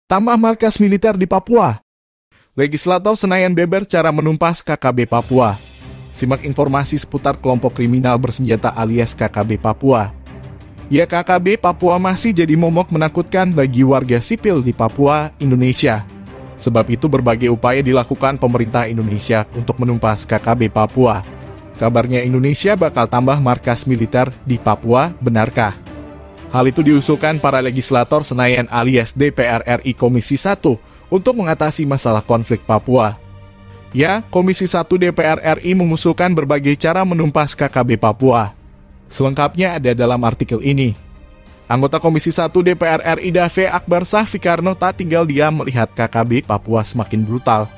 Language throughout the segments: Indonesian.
Tambah markas militer di Papua. Legislator Senayan beber cara menumpas KKB Papua. Simak informasi seputar kelompok kriminal bersenjata alias KKB Papua. Ya, KKB Papua masih jadi momok menakutkan bagi warga sipil di Papua, Indonesia. Sebab itu berbagai upaya dilakukan pemerintah Indonesia untuk menumpas KKB Papua. Kabarnya Indonesia bakal tambah markas militer di Papua, benarkah? Hal itu diusulkan para legislator Senayan alias DPR RI Komisi 1 untuk mengatasi masalah konflik Papua. Ya, Komisi 1 DPR RI mengusulkan berbagai cara menumpas KKB Papua. Selengkapnya ada dalam artikel ini. Anggota Komisi 1 DPR RI Dave Akbar Sahfikarno tak tinggal diam melihat KKB Papua semakin brutal.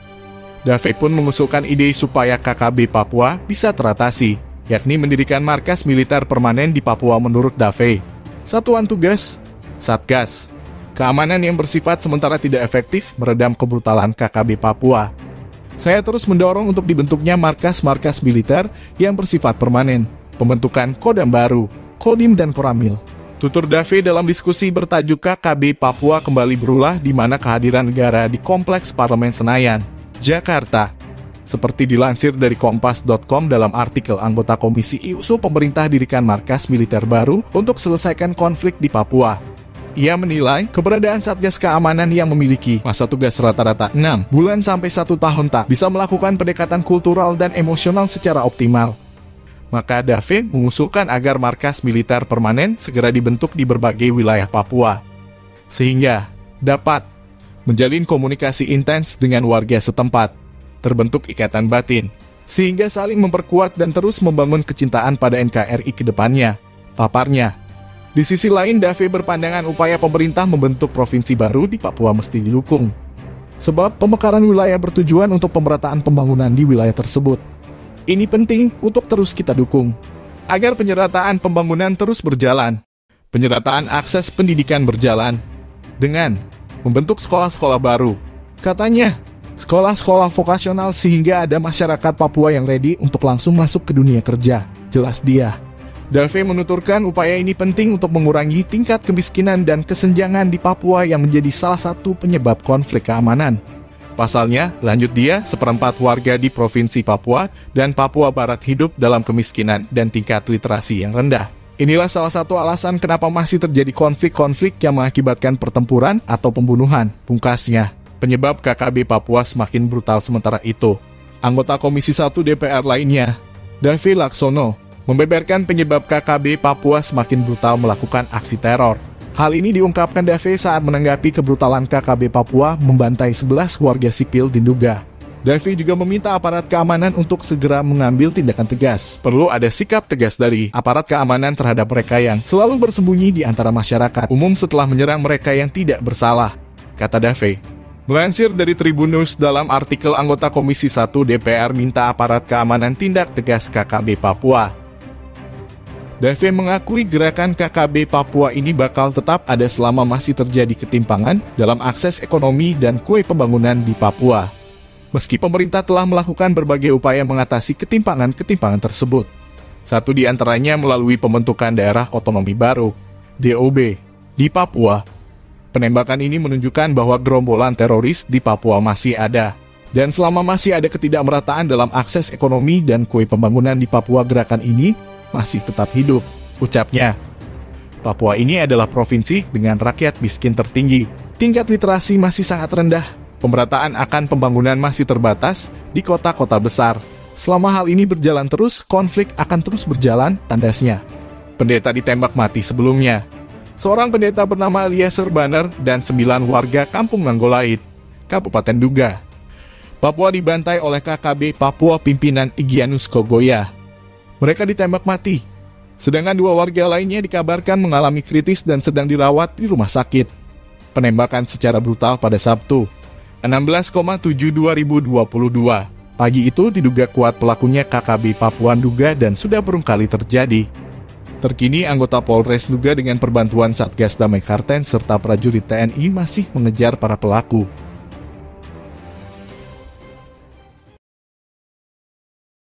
Dave pun mengusulkan ide supaya KKB Papua bisa teratasi, yakni mendirikan markas militer permanen di Papua menurut Dave. Satuan tugas, Satgas, keamanan yang bersifat sementara tidak efektif meredam kebrutalan KKB Papua. Saya terus mendorong untuk dibentuknya markas-markas militer yang bersifat permanen, pembentukan Kodam baru, Kodim dan Koramil. Tutur Dave dalam diskusi bertajuk KKB Papua kembali berulah di mana kehadiran negara di Kompleks Parlemen Senayan, Jakarta. Seperti dilansir dari Kompas.com dalam artikel anggota Komisi I usul pemerintah dirikan markas militer baru untuk selesaikan konflik di Papua. Ia menilai keberadaan Satgas Keamanan yang memiliki masa tugas rata-rata 6 bulan sampai 1 tahun tak bisa melakukan pendekatan kultural dan emosional secara optimal. Maka Dave mengusulkan agar markas militer permanen segera dibentuk di berbagai wilayah Papua, sehingga dapat menjalin komunikasi intens dengan warga setempat. Terbentuk ikatan batin, sehingga saling memperkuat dan terus membangun kecintaan pada NKRI ke depannya, paparnya. Di sisi lain, Dave berpandangan upaya pemerintah membentuk provinsi baru di Papua mesti didukung. Sebab pemekaran wilayah bertujuan untuk pemerataan pembangunan di wilayah tersebut. Ini penting untuk terus kita dukung, agar penyerataan pembangunan terus berjalan. Penyerataan akses pendidikan berjalan, dengan membentuk sekolah-sekolah baru. Katanya, sekolah-sekolah vokasional sehingga ada masyarakat Papua yang ready untuk langsung masuk ke dunia kerja. Jelas dia. Dave menuturkan upaya ini penting untuk mengurangi tingkat kemiskinan dan kesenjangan di Papua yang menjadi salah satu penyebab konflik keamanan. Pasalnya, lanjut dia, 1/4 warga di Provinsi Papua dan Papua Barat hidup dalam kemiskinan dan tingkat literasi yang rendah. Inilah salah satu alasan kenapa masih terjadi konflik-konflik yang mengakibatkan pertempuran atau pembunuhan, pungkasnya. Penyebab KKB Papua semakin brutal sementara itu. Anggota Komisi 1 DPR lainnya, Dave Laksono, membeberkan penyebab KKB Papua semakin brutal melakukan aksi teror. Hal ini diungkapkan Dave saat menanggapi kebrutalan KKB Papua membantai 11 warga sipil di Nduga. Dave juga meminta aparat keamanan untuk segera mengambil tindakan tegas. Perlu ada sikap tegas dari aparat keamanan terhadap mereka yang selalu bersembunyi di antara masyarakat umum setelah menyerang mereka yang tidak bersalah, kata Dave. Melansir dari Tribunnews dalam artikel anggota Komisi 1 DPR minta aparat keamanan tindak tegas KKB Papua. Dave mengakui gerakan KKB Papua ini bakal tetap ada selama masih terjadi ketimpangan dalam akses ekonomi dan kue pembangunan di Papua. Meski pemerintah telah melakukan berbagai upaya mengatasi ketimpangan-ketimpangan tersebut. Satu di antaranya melalui pembentukan daerah otonomi baru, DOB, di Papua. Penembakan ini menunjukkan bahwa gerombolan teroris di Papua masih ada. Dan selama masih ada ketidakmerataan dalam akses ekonomi dan kue pembangunan di Papua, gerakan ini masih tetap hidup, ucapnya. Papua ini adalah provinsi dengan rakyat miskin tertinggi. Tingkat literasi masih sangat rendah. Pemerataan akan pembangunan masih terbatas di kota-kota besar. Selama hal ini berjalan terus, konflik akan terus berjalan, tandasnya. pendeta ditembak mati sebelumnya. Seorang pendeta bernama Eliezer Banner dan 9 warga Kampung Nanggolait, Kabupaten Duga, Papua dibantai oleh KKB Papua pimpinan Igyanus Kogoya. Mereka ditembak mati, sedangkan 2 warga lainnya dikabarkan mengalami kritis dan sedang dirawat di rumah sakit. Penembakan secara brutal pada Sabtu, 16,7/2022. Pagi itu diduga kuat pelakunya KKB Papua Duga dan sudah berkali terjadi. Terkini anggota Polres Duga dengan perbantuan Satgas Damai Karten serta prajurit TNI masih mengejar para pelaku.